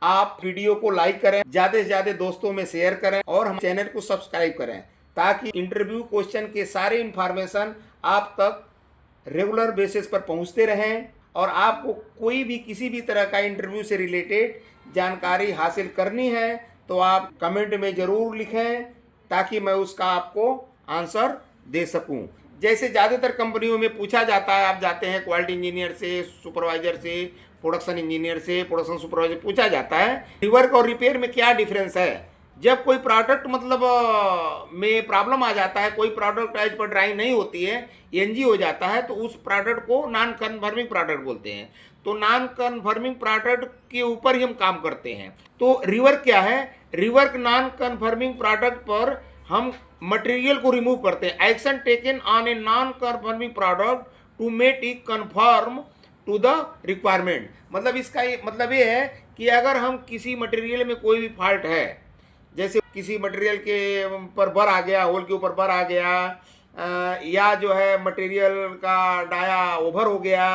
आप वीडियो को लाइक करें, ज्यादा से ज्यादा दोस्तों में शेयर करें और हम चैनल को सब्सक्राइब करें ताकि इंटरव्यू क्वेश्चन के सारे इंफॉर्मेशन आप तक रेगुलर बेसिस पर पहुंचते रहें और आपको कोई भी किसी भी तरह का इंटरव्यू से रिलेटेड जानकारी हासिल करनी है तो आप कमेंट में ज़रूर लिखें ताकि मैं उसका आपको आंसर दे सकूं। जैसे ज़्यादातर कंपनियों में पूछा जाता है, आप जाते हैं क्वालिटी इंजीनियर से, सुपरवाइजर से, प्रोडक्शन इंजीनियर से, प्रोडक्शन सुपरवाइजर पूछा जाता है रिवर्क और रिपेयर में क्या डिफरेंस है। जब कोई प्रोडक्ट में प्रॉब्लम आ जाता है, कोई प्रोडक्ट एज पर ड्राइंग नहीं होती है, एनजी हो जाता है, तो उस प्रोडक्ट को नॉन कन्फर्मिंग प्रोडक्ट बोलते हैं। तो नॉन कन्फर्मिंग प्रोडक्ट के ऊपर ही हम काम करते हैं। तो रिवर्क क्या है? रिवर्क नॉन कन्फर्मिंग प्रोडक्ट पर हम मटेरियल को रिमूव करते हैं। Action taken on a non conforming product to make it conform to the requirement. मतलब इसका मतलब ये है कि अगर हम किसी मटेरियल में कोई भी फॉल्ट है, जैसे किसी मटेरियल के पर बर आ गया, होल के ऊपर बर आ गया, या जो है मटेरियल का डाया ओवर हो गया,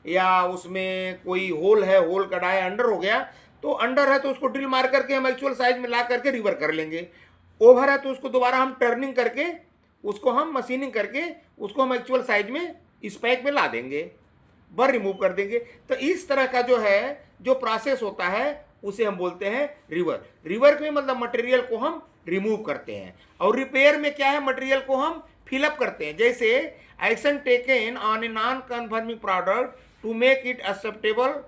या उसमें कोई होल है, होल का डाया अंडर हो गया, तो अंडर है तो उसको ड्रिल मार करके हम एक्चुअल साइज में ला करके रिवर कर लेंगे। ओवर है तो उसको दोबारा हम टर्निंग करके, उसको हम मशीनिंग करके, उसको हम एक्चुअल साइज में स्पेक में ला देंगे, बर रिमूव कर देंगे। तो इस तरह का जो है जो प्रोसेस होता है उसे हम बोलते हैं रिवर्क। रिवर्क में मतलब मटेरियल को हम रिमूव करते हैं। और रिपेयर में क्या है? मटेरियल को हम फिलअप करते हैं। जैसे action taken on a non conforming product to make it acceptable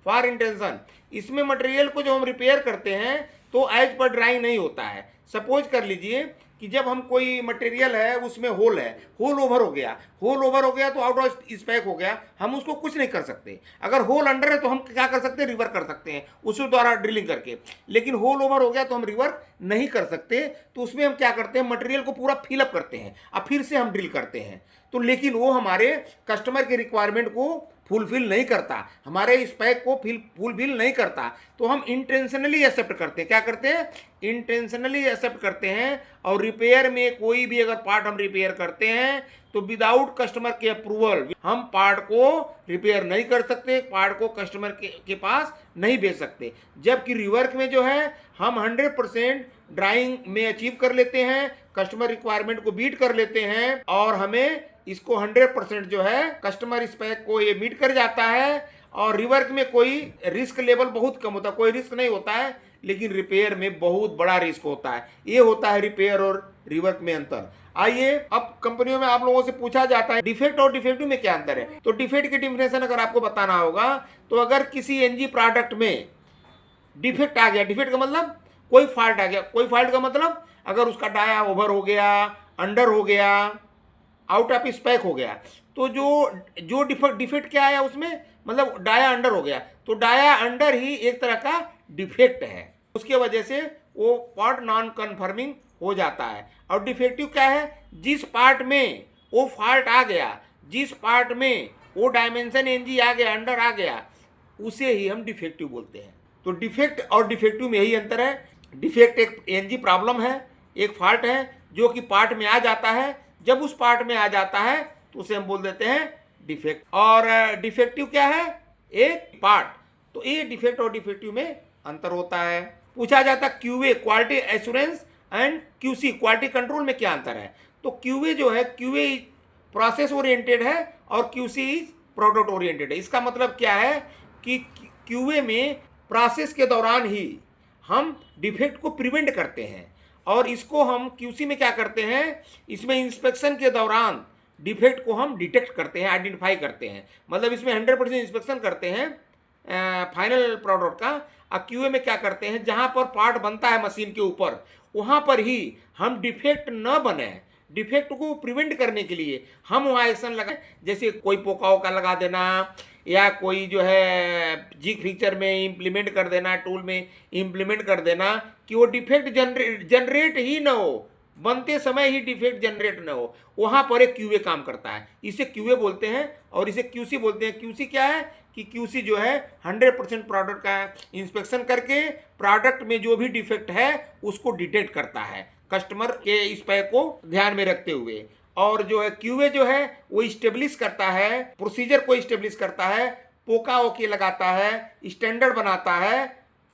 for intention. इसमें मटेरियल को जो हम रिपेयर करते हैं तो एज पर ड्राइंग नहीं होता है। सपोज कर लीजिए कि जब हम कोई मटेरियल है उसमें होल है, होल ओवर हो गया, होल ओवर हो गया तो आउट ऑफ स्पेक हो गया, हम उसको कुछ नहीं कर सकते। अगर होल अंडर है तो हम क्या कर सकते हैं? रिवर्क कर सकते हैं उसी द्वारा ड्रिलिंग करके। लेकिन होल ओवर हो गया तो हम रिवर्क नहीं कर सकते। तो उसमें हम क्या करते हैं? मटेरियल को पूरा फिलअप करते हैं, अब फिर से हम ड्रिल करते हैं। तो लेकिन वो हमारे कस्टमर के रिक्वायरमेंट को फुलफिल नहीं करता, हमारे स्पेक को फुलफिल नहीं करता, तो हम इंटेंशनली एक्सेप्ट करते हैं। क्या करते हैं? इंटेंशनली एक्सेप्ट करते हैं। और रिपेयर में कोई भी अगर पार्ट हम रिपेयर करते हैं तो विदाउट कस्टमर के अप्रूवल हम पार्ट को रिपेयर नहीं कर सकते, पार्ट को कस्टमर के पास नहीं भेज सकते। जबकि रिवर्क में जो है हम 100% ड्राइंग में अचीव कर लेते हैं, कस्टमर रिक्वायरमेंट को बीट कर लेते हैं और हमें इसको 100% जो है कस्टमर स्पेक को ये मीट कर जाता है। और रिवर्क में कोई रिस्क लेवल बहुत कम होता है, कोई रिस्क नहीं होता है, लेकिन रिपेयर में बहुत बड़ा रिस्क होता है। ये होता है रिपेयर और रिवर्क में अंतर। आइए, अब कंपनियों में आप लोगों से पूछा जाता है डिफेक्ट और डिफेक्टिव में क्या अंतर है। तो डिफेक्ट की डिफिनेशन अगर आपको बताना होगा तो अगर किसी एनजी प्रोडक्ट में डिफेक्ट आ गया, डिफेक्ट का मतलब कोई फॉल्ट आ गया, कोई फॉल्ट का मतलब अगर उसका डाया ओवर हो गया, अंडर हो गया, आउट ऑफ स्पेक हो गया, तो जो डिफेक्ट क्या है उसमें, मतलब डाया अंडर हो गया, तो डाया अंडर ही एक तरह का डिफेक्ट है। उसके वजह से वो पार्ट नॉन कन्फर्मिंग हो जाता है। और डिफेक्टिव क्या है? जिस पार्ट में वो फॉल्ट आ गया, जिस पार्ट में वो डायमेंशन एनजी आ गया, अंडर आ गया, उसे ही हम डिफेक्टिव बोलते हैं। तो डिफेक्ट और डिफेक्टिव में यही अंतर है। डिफेक्ट एक एनजी प्रॉब्लम है, एक फॉल्ट है जो कि पार्ट में आ जाता है। जब उस पार्ट में आ जाता है तो उसे हम बोल देते हैं डिफेक्ट। और डिफेक्टिव क्या है? एक पार्ट। तो ये डिफेक्ट और डिफेक्टिव में अंतर होता है। पूछा जाता QA quality assurance and QC quality control में क्या अंतर है। तो क्यूए जो है, क्यूए प्रोसेस ओरिएंटेड है और क्यूसी इज प्रोडक्ट ओरिएंटेड है। इसका मतलब क्या है कि क्यूए में प्रोसेस के दौरान ही हम डिफेक्ट को प्रिवेंट करते हैं और इसको हम क्यूसी में क्या करते हैं, इसमें इंस्पेक्शन के दौरान डिफेक्ट को हम डिटेक्ट करते हैं, आइडेंटिफाई करते हैं। मतलब इसमें 100% इंस्पेक्शन करते हैं फाइनल प्रोडक्ट का। और क्यूए में क्या करते हैं, जहां पर पार्ट बनता है मशीन के ऊपर, वहां पर ही हम डिफेक्ट न बने, डिफेक्ट को प्रिवेंट करने के लिए हम वहाँ एक्शन लगाए। जैसे कोई पोका ओका लगा देना या कोई जो है जिग फीचर में इम्प्लीमेंट कर देना, टूल में इम्प्लीमेंट कर देना कि वो डिफेक्ट जनरेट ही ना हो, बनते समय ही डिफेक्ट जनरेट ना हो, वहाँ पर एक क्यूए काम करता है। इसे क्यूए बोलते हैं और इसे क्यूसी बोलते हैं। क्यूसी क्या है कि क्यूसी जो है 100% प्रोडक्ट का इंस्पेक्शन करके प्रोडक्ट में जो भी डिफेक्ट है उसको डिटेक्ट करता है कस्टमर के स्पेक को ध्यान में रखते हुए। और जो है क्यूए जो है वो इस्टेब्लिश करता है, प्रोसीजर को इस्टेब्लिश करता है, पोका ओके लगाता है, स्टैंडर्ड बनाता है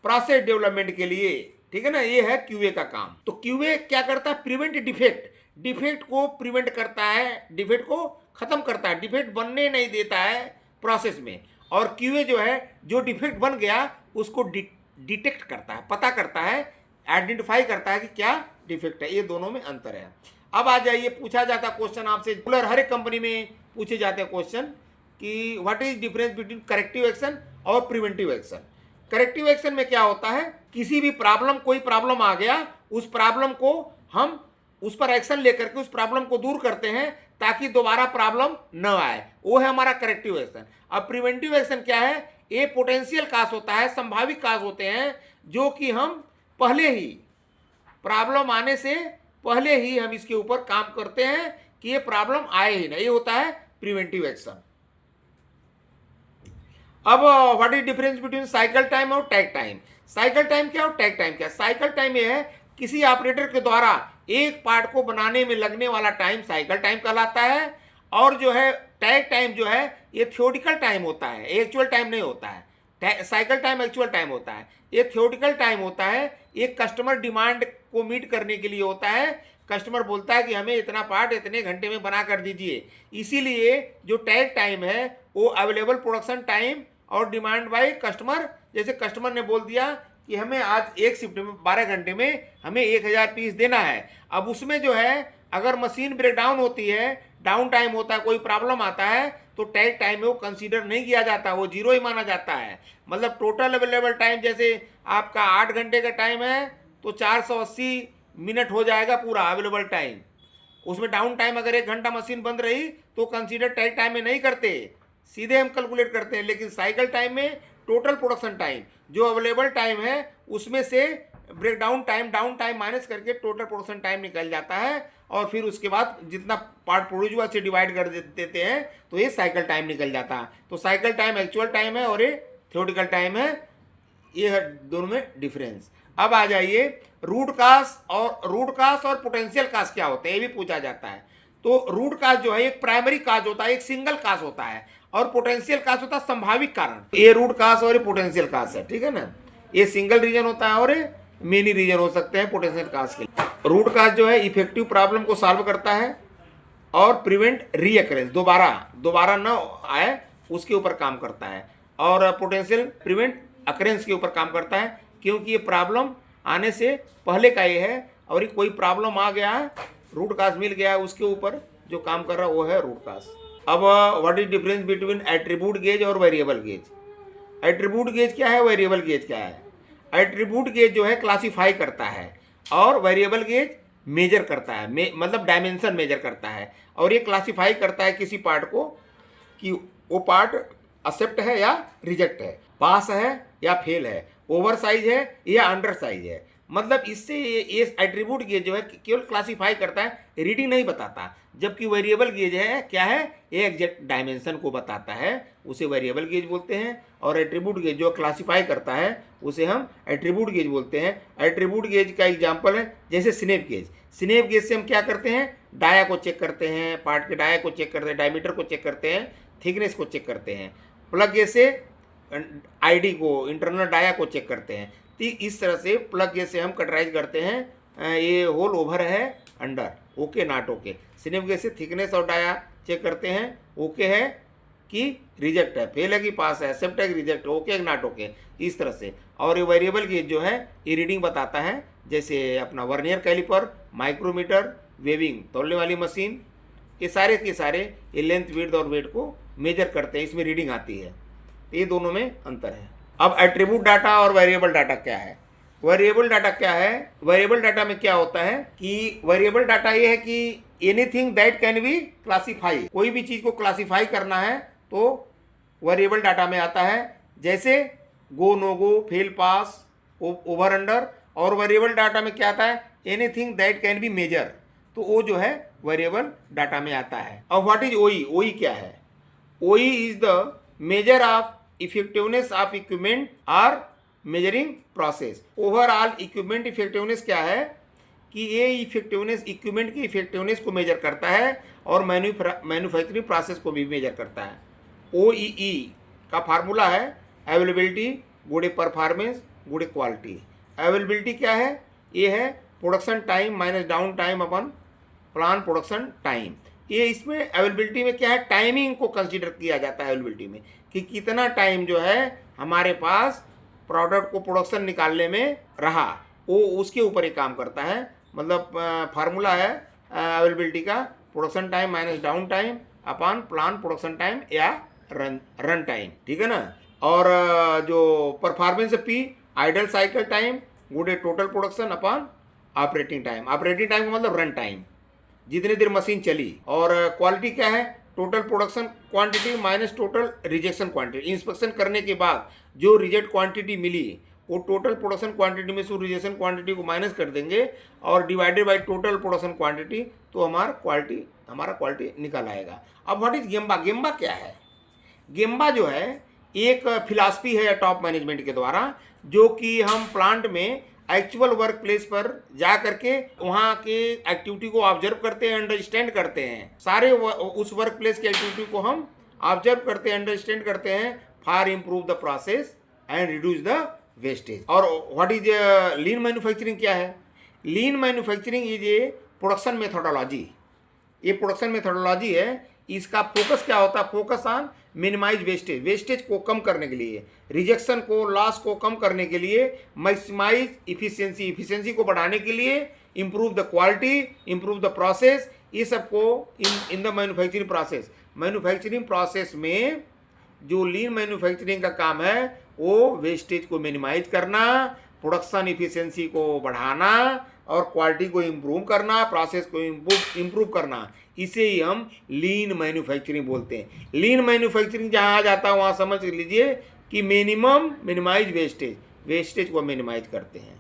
प्रोसेस डेवलपमेंट के लिए, ठीक है ना, ये है क्यूए का काम। तो क्यूए क्या करता है, प्रिवेंट डिफेक्ट, डिफेक्ट को प्रिवेंट करता है, डिफेक्ट को खत्म करता है, डिफेक्ट बनने नहीं देता है प्रोसेस में। और क्यूए जो है जो डिफेक्ट बन गया उसको डिटेक्ट करता है, पता करता है, आइडेंटिफाई करता है कि क्या डिफेक्ट है। ये दोनों में अंतर है। अब आ जाइए, पूछा जाता क्वेश्चन आपसे, हर एक कंपनी में पूछे जाते हैं क्वेश्चन कि what is difference between corrective action और प्रिवेंटिव एक्शन। करेक्टिव एक्शन में क्या होता है, किसी भी प्रॉब्लम, कोई प्रॉब्लम आ गया, उस प्रॉब्लम को हम उस पर एक्शन लेकर के उस प्रॉब्लम को दूर करते हैं ताकि दोबारा प्रॉब्लम न आए, वो है हमारा करेक्टिव एक्शन। अब प्रिवेंटिव एक्शन क्या है, ये पोटेंशियल काज होता है, संभावित काज होते हैं जो कि हम पहले ही, प्रॉब्लम आने से पहले ही हम इसके ऊपर काम करते हैं कि ये प्रॉब्लम आए ही नहीं, ये होता है प्रिवेंटिव एक्शन। अब what is difference between cycle time और टैग टाइम। साइकिल टाइम क्या और टैग टाइम क्या। साइकिल टाइम ये है किसी ऑपरेटर के द्वारा एक पार्ट को बनाने में लगने वाला टाइम साइकिल टाइम कहलाता है। और जो है टैग टाइम जो है ये थ्योरेटिकल टाइम होता है, एक्चुअल टाइम नहीं होता है। साइकिल टाइम एक्चुअल टाइम होता है, ये थ्योरेटिकल टाइम होता है। एक कस्टमर डिमांड को मीट करने के लिए होता है। कस्टमर बोलता है कि हमें इतना पार्ट इतने घंटे में बना कर दीजिए, इसीलिए जो टैग टाइम है वो अवेलेबल प्रोडक्शन टाइम और डिमांड बाय कस्टमर। जैसे कस्टमर ने बोल दिया कि हमें आज एक शिफ्ट में 12 घंटे में हमें 1000 पीस देना है। अब उसमें जो है अगर मशीन ब्रेकडाउन होती है, डाउन टाइम होता है, कोई प्रॉब्लम आता है, तो टैग टाइम में वो कंसीडर नहीं किया जाता, वो जीरो ही माना जाता है। मतलब टोटल अवेलेबल टाइम जैसे आपका 8 घंटे का टाइम है तो 480 मिनट हो जाएगा पूरा अवेलेबल टाइम। उसमें डाउन टाइम अगर 1 घंटा मशीन बंद रही तो कंसीडर टैग टाइम में नहीं करते, सीधे हम कैलकुलेट करते हैं। लेकिन साइकिल टाइम में टोटल प्रोडक्शन टाइम जो अवेलेबल टाइम है उसमें से breakdown time, down time minus करके टोटल प्रोडक्शन टाइम निकल जाता है। और फिर उसके बाद जितना पार्ट प्रोड्यूस हुआ से डिवाइड कर देते हैं तो ये साइकिल टाइम निकल जाता है। तो साइकिल टाइम एक्चुअल टाइम है और ये थ्योरेटिकल टाइम है, ये है दोनों में डिफरेंस। अब आ जाइए रूट काज और पोटेंशियल काज क्या होते हैं, ये भी पूछा जाता है। तो रूट काज जो है एक प्राइमरी काज होता है, एक सिंगल काज होता है, और पोटेंशियल काज होता है संभावित कारण। ये रूट काज और ये पोटेंशियल काज है, ठीक है ना। ये सिंगल रीजन होता है और मेनी रीजन हो सकते हैं पोटेंशियल काज के। रूट काज जो है इफेक्टिव प्रॉब्लम को सॉल्व करता है और प्रिवेंट रीअकरेंस, दोबारा न आए उसके ऊपर काम करता है। और पोटेंशियल प्रिवेंट अकरेंस के ऊपर काम करता है, क्योंकि ये प्रॉब्लम आने से पहले का ये है और ये कोई प्रॉब्लम आ गया है, रूट काज मिल गया है, उसके ऊपर जो काम कर रहा है वो है रूट काज। अब what is difference between attribute gauge और वेरिएबल गेज। एट्रीब्यूट गेज क्या है, वेरिएबल गेज क्या है। एट्रीब्यूट गेज जो है क्लासीफाई करता है और वेरिएबल गेज मेजर करता है, मतलब डायमेंशन मेजर करता है। और ये क्लासीफाई करता है किसी पार्ट को कि वो पार्ट एक्सेप्ट है या रिजेक्ट है, पास है या फेल है, ओवर साइज है या अंडर साइज है। मतलब इससे ये एट्रीब्यूट गेज जो है केवल क्लासीफाई करता है, रीडिंग नहीं बताता। जबकि वेरिएबल गेज है क्या है, ये एग्जैक्ट डायमेंशन को बताता है, उसे वेरिएबल गेज बोलते हैं। और एट्रीब्यूट गेज जो क्लासीफाई करता है उसे हम एट्रीब्यूट गेज बोलते हैं। एट्रीब्यूट गेज का एग्जांपल है जैसे स्नैप गेज। स्नैप गेज से हम क्या करते हैं, डाया को चेक करते हैं, पार्ट के डाया को चेक करते हैं, डायमीटर को चेक करते हैं, थिकनेस को चेक करते हैं। प्लग गेज से आईडी को, इंटरनल डाया को चेक करते हैं। तो इस तरह से प्लग गेज से हम कटराइज करते हैं, ये होल ओवर है under, okay not okay. Snap gauge से थिकनेस और डाया चेक करते हैं, ओके है कि रिजेक्ट है, फेल है कि पास है, एक्सेप्ट है कि रिजेक्ट, ओके नॉट ओके, इस तरह से। और ये वेरिएबल गेज जो है ये रीडिंग बताता है, जैसे अपना वर्नियर कैलिपर, माइक्रोमीटर, वेविंग तौलने वाली मशीन, ये सारे के सारे ये लेंथ, विड्थ और वेट को मेजर करते हैं, इसमें रीडिंग आती है। ये दोनों में अंतर है। अब एट्रीब्यूट डाटा और वेरिएबल डाटा क्या है। वेरिएबल डाटा क्या है, वेरिएबल डाटा में क्या होता है कि वेरिएबल डाटा ये है कि anything that can B classify, कोई भी चीज़ को क्लासीफाई करना है तो वेरिएबल डाटा में आता है। जैसे go no go, fail pass, over under. और वेरिएबल डाटा में क्या आता है, anything that can be measure, तो वो जो है वेरिएबल डाटा में आता है। अब व्हाट इज ओई, ओई क्या है। OE is the measure of effectiveness of equipment और measuring process. Overall equipment effectiveness क्या है कि ये इफेक्टिवनेस, इक्विपमेंट की इफेक्टिवनेस को मेजर करता है और मैन्युफैक्चरिंग प्रोसेस को भी मेजर करता है। OEE का फार्मूला है अवेलेबिलिटी, गुड परफॉर्मेंस, गुणे क्वालिटी। अवेलेबिलिटी क्या है, ये है production time minus down time upon plan production time. ये इसमें अवेलेबिलिटी में क्या है, टाइमिंग को कंसीडर किया जाता है अवेलेबिलिटी में कि कितना टाइम जो है हमारे पास प्रोडक्ट को प्रोडक्शन निकालने में रहा, वो उसके ऊपर ही काम करता है। मतलब फार्मूला है अवेलेबिलिटी का, production time minus down time upon plan production time या रन टाइम, ठीक है ना। और जो performance P ideal cycle time गुणे total production upon operating time. Operating time का मतलब रन टाइम, जितनी देर मशीन चली। और क्वालिटी क्या है, total production quantity minus total rejection quantity. Inspection करने के बाद जो रिजेक्ट क्वांटिटी मिली वो टोटल प्रोडक्शन क्वांटिटी में से रिजेक्शन क्वांटिटी को माइनस कर देंगे और divided by total production quantity, तो हमारा क्वालिटी निकल आएगा। अब व्हाट इज गेम्बा? गेम्बा क्या है? गेम्बा जो है एक फिलॉसफी है टॉप मैनेजमेंट के द्वारा, जो कि हम प्लांट में एक्चुअल वर्क प्लेस पर जा करके वहाँ के एक्टिविटी को ऑब्जर्व करते हैं, अंडरस्टैंड करते हैं। सारे उस वर्क प्लेस की एक्टिविटी को हम ऑब्जर्व करते हैं, अंडरस्टैंड करते हैं for improve the process and reduce the wastage. और व्हाट इज लीन मैन्युफैक्चरिंग क्या है? Lean manufacturing is a production methodology. ये प्रोडक्शन मेथोडोलॉजी है। इसका फोकस क्या होता है? Focus on minimise wastage, wastage को कम करने के लिए, रिजेक्शन को, लॉस को कम करने के लिए, मैक्सिमाइज इफिशिएंसी, इफिशिएंसी को बढ़ाने के लिए, improve the quality, improve the process. ये सबको in the manufacturing process. Manufacturing process में जो लीन मैन्युफैक्चरिंग का काम है वो वेस्टेज को मिनिमाइज करना, प्रोडक्शन इफिशिएंसी को बढ़ाना और क्वालिटी को इम्प्रूव करना, प्रोसेस को इम्प्रूव करना। इसे ही हम लीन मैन्युफैक्चरिंग बोलते हैं। लीन मैन्युफैक्चरिंग जहाँ आ जाता है वहाँ समझ लीजिए कि मिनिमाइज वेस्टेज, वेस्टेज को मिनिमाइज करते हैं।